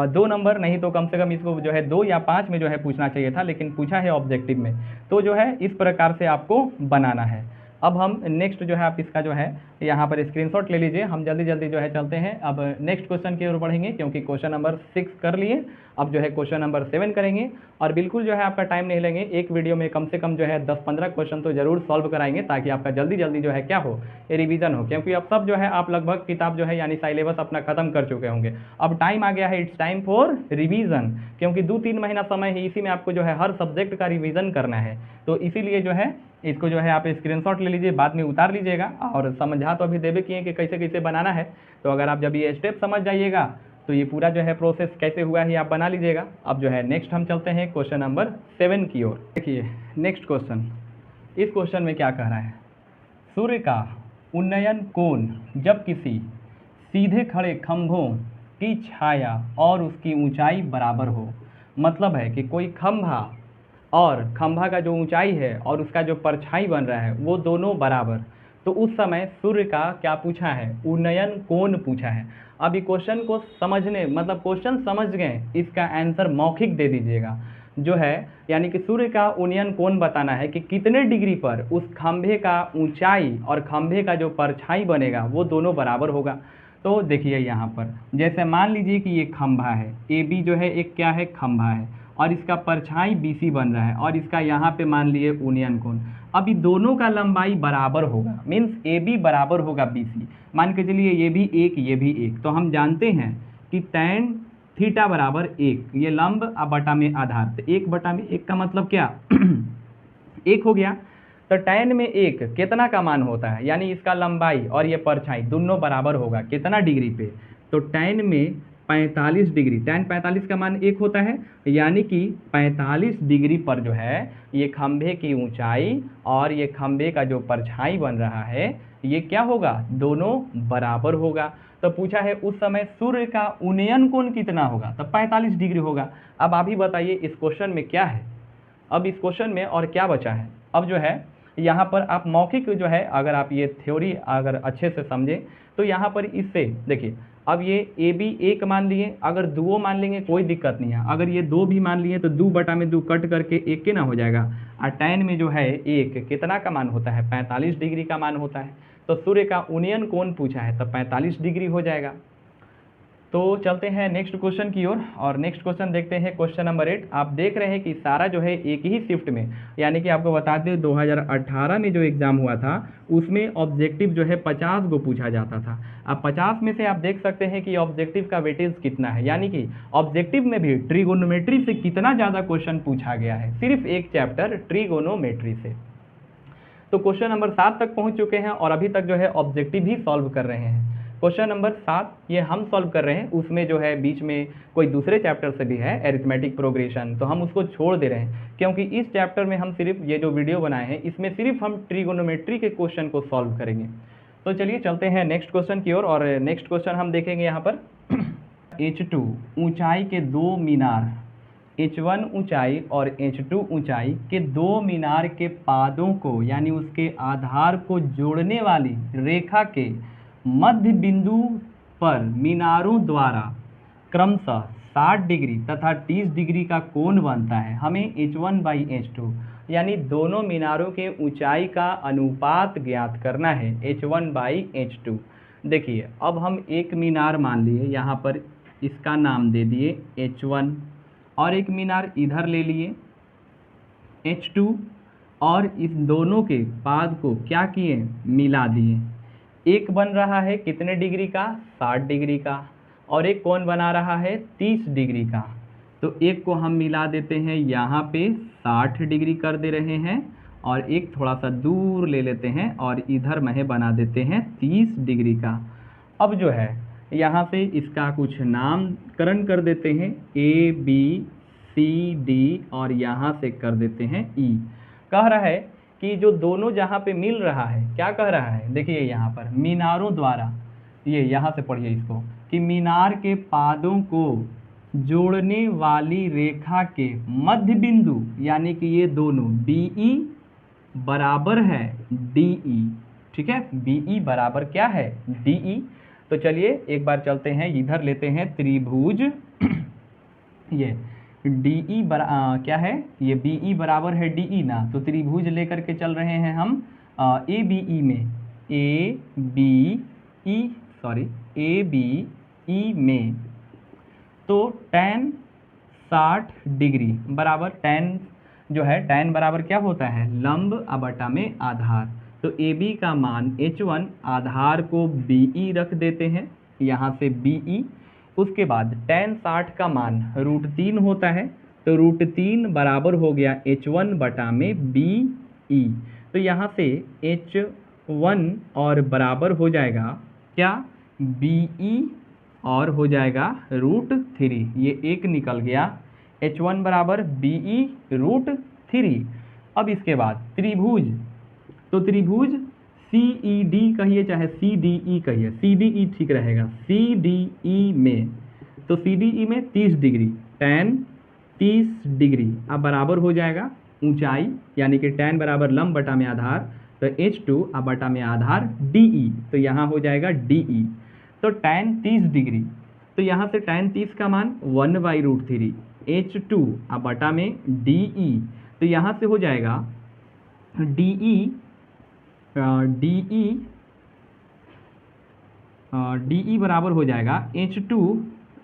2 नंबर, नहीं तो कम से कम इसको जो है 2 या 5 में जो है पूछना चाहिए था, लेकिन पूछा है ऑब्जेक्टिव में। तो जो है इस प्रकार से आपको बनाना है। अब हम नेक्स्ट जो है आप इसका जो है यहाँ पर स्क्रीनशॉट ले लीजिए। हम जल्दी जल्दी जो है चलते हैं अब नेक्स्ट क्वेश्चन की ओर बढ़ेंगे, क्योंकि क्वेश्चन नंबर 6 कर लिए, अब जो है क्वेश्चन नंबर 7 करेंगे। और बिल्कुल जो है आपका टाइम नहीं लेंगे, एक वीडियो में कम से कम जो है 10-15 क्वेश्चन तो जरूर सॉल्व कराएंगे, ताकि आपका जल्दी जल्दी जो है क्या हो, रिवीजन हो। क्योंकि अब सब जो है आप लगभग किताब जो है यानी सिलेबस अपना खत्म कर चुके होंगे, अब टाइम आ गया है, इट्स टाइम फॉर रिवीजन। क्योंकि 2-3 महीना समय है, इसी में आपको जो है हर सब्जेक्ट का रिवीजन करना है। तो इसीलिए जो है इसको जो है आप स्क्रीनशॉट ले लीजिए, बाद में उतार लीजिएगा। और समझा तो अभी देवे किए कि कैसे कैसे बनाना है, तो अगर आप जब ये स्टेप समझ जाइएगा तो ये पूरा जो है प्रोसेस कैसे हुआ है आप बना लीजिएगा। अब जो है नेक्स्ट हम चलते हैं क्वेश्चन नंबर 7 की ओर। देखिए नेक्स्ट क्वेश्चन, इस क्वेश्चन में क्या कह रहा है, सूर्य का उन्नयन कोण जब किसी सीधे खड़े खंभों की छाया और उसकी ऊंचाई बराबर हो। मतलब है कि कोई खंभा और खंभा का जो ऊंचाई है और उसका जो परछाई बन रहा है वो दोनों बराबर, तो उस समय सूर्य का क्या पूछा है, उन्नयन कोण पूछा है। अब ये क्वेश्चन को समझने मतलब क्वेश्चन समझ गए, इसका आंसर मौखिक दे दीजिएगा जो है, यानी कि सूर्य का उन्नयन कोण बताना है कि कितने डिग्री पर उस खंभे का ऊंचाई और खंभे का जो परछाई बनेगा वो दोनों बराबर होगा। तो देखिए यहाँ पर जैसे मान लीजिए कि ये खंभा है, ए बी जो है एक क्या है, खंभा है, और इसका परछाई BC बन रहा है, और इसका यहाँ पे मान लिए उन्नयन कोण। अब ये दोनों का लंबाई बराबर होगा, मीन्स AB बराबर होगा BC। मान के चलिए ये भी 1 ये भी 1, तो हम जानते हैं कि tan थीटा बराबर 1, ये लंब बटा में आधार, तो 1/1 का मतलब क्या 1 हो गया। तो tan में 1 कितना का मान होता है, यानी इसका लंबाई और ये परछाई दोनों बराबर होगा कितना डिग्री पे, तो tan में 45 डिग्री, tan 45 का मान 1 होता है, यानी कि 45 डिग्री पर जो है ये खंभे की ऊंचाई और ये खंभे का जो परछाई बन रहा है ये क्या होगा, दोनों बराबर होगा। तो पूछा है उस समय सूर्य का उन्नयन कोण कितना होगा, तो 45 डिग्री होगा। अब आप ही बताइए इस क्वेश्चन में क्या है, अब इस क्वेश्चन में और क्या बचा है। अब जो है यहाँ पर आप मौखिक जो है, अगर आप ये थ्योरी अगर अच्छे से समझें तो यहाँ पर इससे देखिए, अब ये AB 1 मान लिए, अगर 2 मान लेंगे कोई दिक्कत नहीं है, अगर ये 2 भी मान लिए तो 2/2 कट करके 1 के ना हो जाएगा। और tan में जो है 1 कितना का मान होता है, 45 डिग्री का मान होता है। तो सूर्य का उन्नयन कोण पूछा है तो 45 डिग्री हो जाएगा। तो चलते हैं नेक्स्ट क्वेश्चन की ओर, और नेक्स्ट क्वेश्चन देखते हैं क्वेश्चन नंबर 8। आप देख रहे हैं कि सारा जो है एक ही शिफ्ट में, यानी कि आपको बता दें 2018 में जो एग्ज़ाम हुआ था उसमें ऑब्जेक्टिव जो है 50 को पूछा जाता था। अब 50 में से आप देख सकते हैं कि ऑब्जेक्टिव का वेटेज कितना है, यानी कि ऑब्जेक्टिव में भी ट्रिगोनोमेट्री से कितना ज़्यादा क्वेश्चन पूछा गया है, सिर्फ एक चैप्टर ट्रिगोनोमेट्री से। तो क्वेश्चन नंबर 7 तक पहुँच चुके हैं और अभी तक जो है ऑब्जेक्टिव ही सॉल्व कर रहे हैं। क्वेश्चन नंबर 7 ये हम सॉल्व कर रहे हैं, उसमें जो है बीच में कोई दूसरे चैप्टर से भी है एरिथमेटिक प्रोग्रेशन, तो हम उसको छोड़ दे रहे हैं, क्योंकि इस चैप्टर में हम सिर्फ ये जो वीडियो बनाए हैं इसमें सिर्फ हम ट्रिगोनोमेट्री के क्वेश्चन को सॉल्व करेंगे। तो चलिए चलते हैं नेक्स्ट क्वेश्चन की ओर, और नेक्स्ट क्वेश्चन हम देखेंगे यहाँ पर H2 ऊंचाई के 2 मीनार, H1 ऊंचाई और H2 ऊंचाई के 2 मीनार के पादों को यानी उसके आधार को जोड़ने वाली रेखा के मध्य बिंदु पर मीनारों द्वारा क्रमशः 60 डिग्री तथा 30 डिग्री का कोण बनता है। हमें H1/H2 यानी दोनों मीनारों के ऊंचाई का अनुपात ज्ञात करना है, H1/H2। देखिए अब हम एक मीनार मान लिए, यहाँ पर इसका नाम दे दिए H1, और एक मीनार इधर ले लिए H2, और इस दोनों के पाद को क्या किए, मिला दिए। एक बन रहा है कितने डिग्री का, 60 डिग्री का, और एक कौन बना रहा है 30 डिग्री का। तो एक को हम मिला देते हैं यहाँ पे 60 डिग्री कर दे रहे हैं, और एक थोड़ा सा दूर ले लेते हैं और इधर में बना देते हैं 30 डिग्री का। अब जो है यहाँ से इसका कुछ नामकरण कर देते हैं, ए बी सी डी, और यहाँ से कर देते हैं ई। कह रहा है कि जो दोनों जहाँ पे मिल रहा है, क्या कह रहा है, देखिए यहाँ पर मीनारों द्वारा, ये यहाँ से पढ़िए इसको, कि मीनार के पादों को जोड़ने वाली रेखा के मध्य बिंदु, यानी कि ये दोनों BE बराबर है DE। ठीक है, BE बराबर क्या है DE। तो चलिए एक बार चलते हैं, इधर लेते हैं त्रिभुज ये DE क्या है, ये BE बराबर है DE ना, तो त्रिभुज लेकर के चल रहे हैं हम ABE में, ABE में। तो tan 60 डिग्री बराबर tan जो है, tan बराबर क्या होता है, लंब बटा में आधार। तो AB का मान H1, आधार को BE रख देते हैं, यहाँ से BE। उसके बाद tan 60 का मान √3 होता है, तो √3 बराबर हो गया H1 बटा में BE। तो यहाँ से H1 और बराबर हो जाएगा क्या, BE, और हो जाएगा √3, ये एक निकल गया, H1 बराबर BE √3। अब इसके बाद त्रिभुज, तो त्रिभुज CED कहिए चाहे CDE कहिए, CDE ठीक रहेगा, CDE में, तो CDE में 30 डिग्री, tan 30 डिग्री, अब बराबर हो जाएगा ऊंचाई, यानी कि tan बराबर लंब बटा में आधार, तो H2 अब बटा में आधार DE, तो यहाँ हो जाएगा DE। तो tan 30 डिग्री, तो यहाँ से tan 30 का मान 1/√3, H2 अब बटा में DE, तो यहाँ से हो जाएगा DE बराबर हो जाएगा H2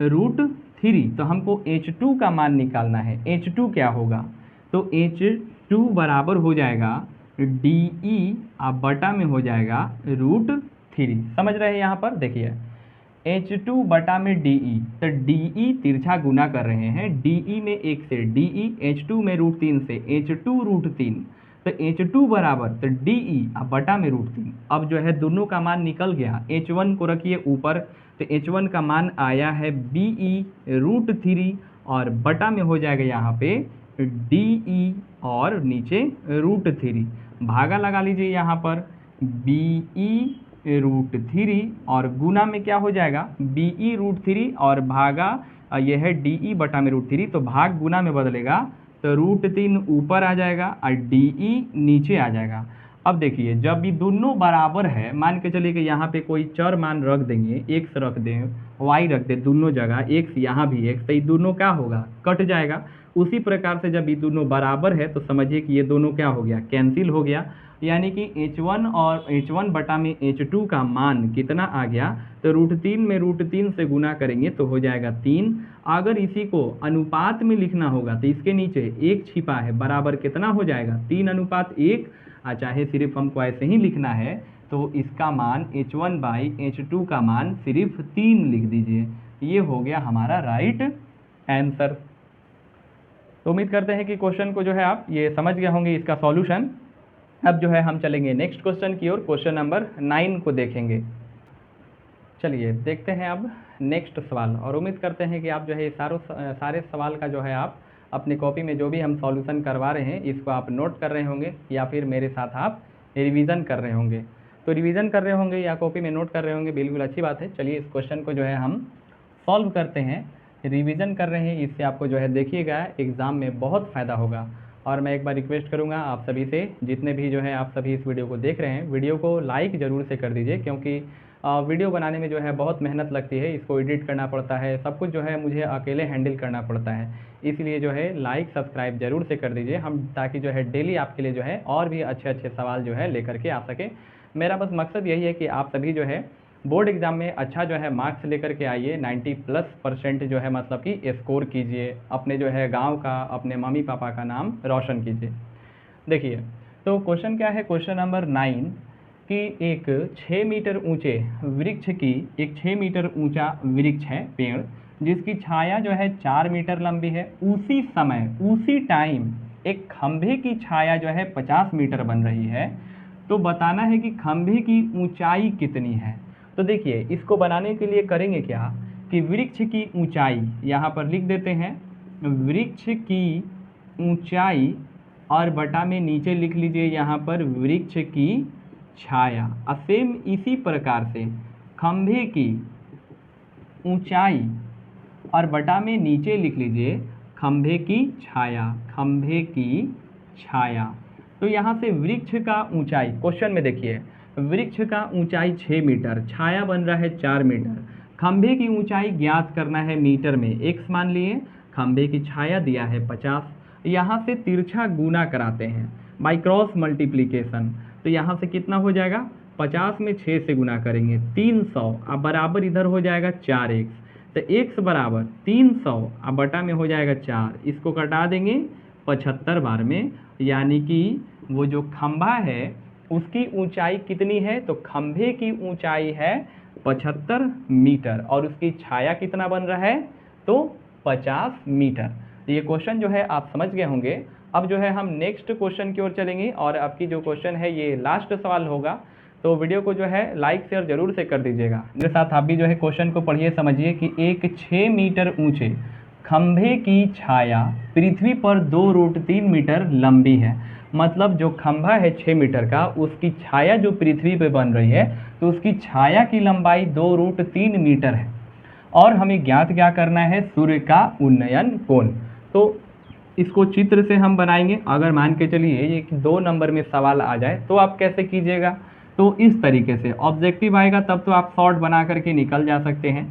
√3। तो हमको H2 का मान निकालना है, H2 क्या होगा, तो H2 बराबर हो जाएगा DE अब बटा में हो जाएगा √3। समझ रहे हैं यहाँ पर, देखिए H2 बटा में DE, तो DE तिरछा गुना कर रहे हैं, DE में 1 से DE, H2 में √3 से H2 √3, तो H2 बराबर, तो DE अब बटा में √3। अब जो है दोनों का मान निकल गया, H1 को रखिए ऊपर, तो H1 का मान आया है BE √3, और बटा में हो जाएगा यहाँ पे DE, और नीचे √3, भागा लगा लीजिए यहाँ पर, BE √3, और गुना में क्या हो जाएगा, BE √3 और भागा यह है DE बटा में √3, तो भाग गुना में बदलेगा, तो √3 ऊपर आ जाएगा और DE नीचे आ जाएगा। अब देखिए जब ये दोनों बराबर है, मान के चलिए कि यहाँ पे कोई चर मान रख देंगे, x रख दें, y रख दें, दोनों जगह x, यहाँ भी x, तो ये दोनों क्या होगा, कट जाएगा। उसी प्रकार से जब ये दोनों बराबर है तो समझिए कि ये दोनों क्या हो गया, कैंसिल हो गया, यानी कि H1 और H1 बटा में H2 का मान कितना आ गया, तो √3 में √3 से गुना करेंगे तो हो जाएगा 3। अगर इसी को अनुपात में लिखना होगा तो इसके नीचे 1 छिपा है, बराबर कितना हो जाएगा, 3:1। चाहे सिर्फ हमको ऐसे ही लिखना है तो इसका मान H1/H2 का मान सिर्फ 3 लिख दीजिए। ये हो गया हमारा राइट आंसर। तो उम्मीद करते हैं कि क्वेश्चन को जो है आप ये समझ गए होंगे, इसका सॉल्यूशन। अब जो है हम चलेंगे नेक्स्ट क्वेश्चन की ओर, क्वेश्चन नंबर 9 को देखेंगे। चलिए देखते हैं अब नेक्स्ट सवाल, और उम्मीद करते हैं कि आप जो है सारे सवाल का जो है आप अपने कॉपी में जो भी हम सॉल्यूशन करवा रहे हैं इसको आप नोट कर रहे होंगे, या फिर मेरे साथ आप रिवीजन कर रहे होंगे। तो रिवीजन कर रहे होंगे या कॉपी में नोट कर रहे होंगे, बिल्कुल अच्छी बात है। चलिए इस क्वेश्चन को जो है हम सॉल्व करते हैं। रिवीजन कर रहे हैं, इससे आपको जो है देखिएगा एग्ज़ाम में बहुत फ़ायदा होगा। और मैं एक बार रिक्वेस्ट करूंगा आप सभी से, जितने भी जो है आप सभी इस वीडियो को देख रहे हैं, वीडियो को लाइक ज़रूर से कर दीजिए, क्योंकि वीडियो बनाने में जो है बहुत मेहनत लगती है, इसको एडिट करना पड़ता है, सब कुछ जो है मुझे अकेले हैंडल करना पड़ता है। इसलिए जो है लाइक सब्सक्राइब ज़रूर से कर दीजिए हम, ताकि जो है डेली आपके लिए जो है और भी अच्छे अच्छे सवाल जो है लेकर के आ सके। मेरा बस मकसद यही है कि आप सभी जो है बोर्ड एग्ज़ाम में अच्छा जो है मार्क्स लेकर के आइए, 90+% जो है मतलब कि स्कोर कीजिए, अपने जो है गांव का, अपने मम्मी पापा का नाम रोशन कीजिए। देखिए तो क्वेश्चन क्या है, क्वेश्चन नंबर 9, कि एक 6 मीटर ऊंचे वृक्ष की, एक 6 मीटर ऊंचा वृक्ष है, पेड़, जिसकी छाया जो है 4 मीटर लंबी है, उसी समय उसी टाइम एक खंभे की छाया जो है 50 मीटर बन रही है, तो बताना है कि खंभे की ऊंचाई कितनी है। तो देखिए इसको बनाने के लिए करेंगे क्या कि वृक्ष की ऊंचाई यहाँ पर लिख देते हैं, वृक्ष की ऊंचाई और बटा में नीचे लिख लीजिए यहाँ पर वृक्ष की छाया। अब सेम इसी प्रकार से खंभे की ऊंचाई और बटा में नीचे लिख लीजिए खंभे की छाया, खंभे की छाया। तो यहाँ से वृक्ष का ऊंचाई, क्वेश्चन में देखिए वृक्ष का ऊंचाई 6 मीटर, छाया बन रहा है 4 मीटर, खंभे की ऊंचाई ज्ञात करना है मीटर में, x मान लिए, खंभे की छाया दिया है 50, यहाँ से तिरछा गुना कराते हैं बाई क्रॉस मल्टीप्लीकेशन। तो यहाँ से कितना हो जाएगा, 50 में 6 से गुना करेंगे 300, अब बराबर इधर हो जाएगा 4x, तो x बराबर 300 अब बटा में हो जाएगा 4, इसको कटा देंगे 75 बार में, यानी कि वो जो खंभा है उसकी ऊंचाई कितनी है, तो खंभे की ऊंचाई है 75 मीटर और उसकी छाया कितना बन रहा है, तो 50 मीटर। ये क्वेश्चन जो है आप समझ गए होंगे। अब जो है हम नेक्स्ट क्वेश्चन की ओर चलेंगे और आपकी जो क्वेश्चन है ये लास्ट सवाल होगा, तो वीडियो को जो है लाइक शेयर जरूर से कर दीजिएगा। मेरे साथ आप भी जो है क्वेश्चन को पढ़िए, समझिए कि एक 6 मीटर ऊंचे खंभे की छाया पृथ्वी पर 2√3 मीटर लंबी है। मतलब जो खंभा है 6 मीटर का, उसकी छाया जो पृथ्वी पे बन रही है, तो उसकी छाया की लंबाई 2√3 मीटर है और हमें ज्ञात क्या करना है, सूर्य का उन्नयन कोण। तो इसको चित्र से हम बनाएंगे। अगर मान के चलिए ये 2 नंबर में सवाल आ जाए तो आप कैसे कीजिएगा, तो इस तरीके से ऑब्जेक्टिव आएगा तब तो आप शॉर्ट बना करके निकल जा सकते हैं।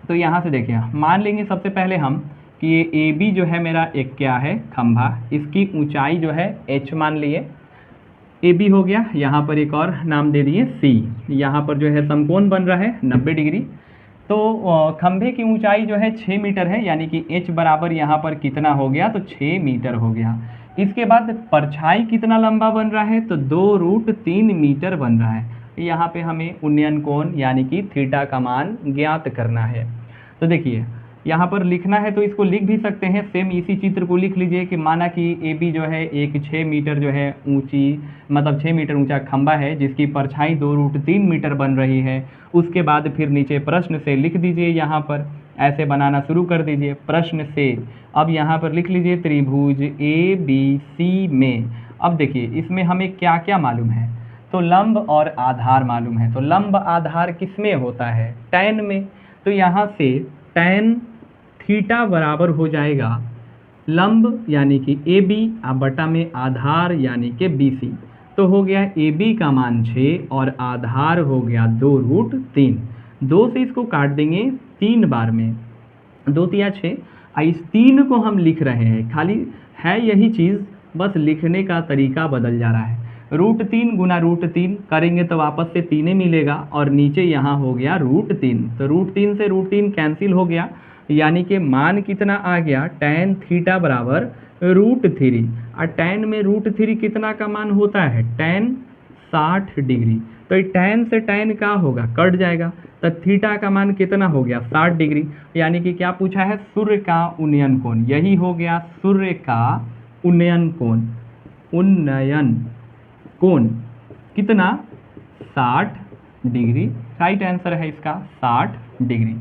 तो यहाँ से देखिए मान लेंगे सबसे पहले हम कि ये ए बी जो है मेरा एक क्या है, खंभा, इसकी ऊंचाई जो है h मान लिए, ए बी हो गया, यहाँ पर एक और नाम दे दिए सी, यहाँ पर जो है समकोण बन रहा है 90 डिग्री। तो खंभे की ऊंचाई जो है 6 मीटर है, यानी कि h बराबर यहाँ पर कितना हो गया, तो 6 मीटर हो गया। इसके बाद परछाई कितना लंबा बन रहा है, तो 2√3 मीटर बन रहा है। यहाँ पे हमें उन्नयन कोण यानी कि थीटा का मान ज्ञात करना है। तो देखिए यहाँ पर लिखना है तो इसको लिख भी सकते हैं, सेम इसी चित्र को लिख लीजिए कि माना कि ए बी जो है एक 6 मीटर जो है ऊंची, मतलब 6 मीटर ऊंचा खंभा है जिसकी परछाई 2√3 मीटर बन रही है। उसके बाद फिर नीचे प्रश्न से लिख दीजिए, यहाँ पर ऐसे बनाना शुरू कर दीजिए प्रश्न से। अब यहाँ पर लिख लीजिए त्रिभुज ए बी सी में। अब देखिए इसमें हमें क्या क्या मालूम है, तो लंब और आधार मालूम है। तो लंब आधार किस में होता है, टैन में। तो यहाँ से टैन थीटा बराबर हो जाएगा लंब यानी कि ए बी बटा में आधार यानी कि बी सी। तो हो गया ए बी का मान 6 और आधार हो गया 2√3। 2 से इसको काट देंगे 3 बार में, 2 तिया 6। इस 3 को हम लिख रहे हैं, खाली है यही चीज़, बस लिखने का तरीका बदल जा रहा है। √3 गुना √3 करेंगे तो वापस से 3 मिलेगा और नीचे यहाँ हो गया √3। तो √3 से √3 कैंसिल हो गया, यानी कि मान कितना आ गया, tan थीटा बराबर √3। और tan में √3 कितना का मान होता है, tan 60 डिग्री। तो tan से tan का होगा, कट जाएगा, तो थीटा का मान कितना हो गया 60 डिग्री। यानी कि क्या पूछा है, सूर्य का उन्नयन कोण। यही हो गया सूर्य का उन्नयन कोण। उन्नयन कोण कितना, 60 डिग्री। राइट आंसर है इसका 60 डिग्री।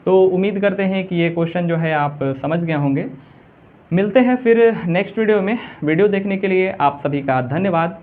तो उम्मीद करते हैं कि ये क्वेश्चन जो है आप समझ गए होंगे। मिलते हैं फिर नेक्स्ट वीडियो में। वीडियो देखने के लिए आप सभी का धन्यवाद।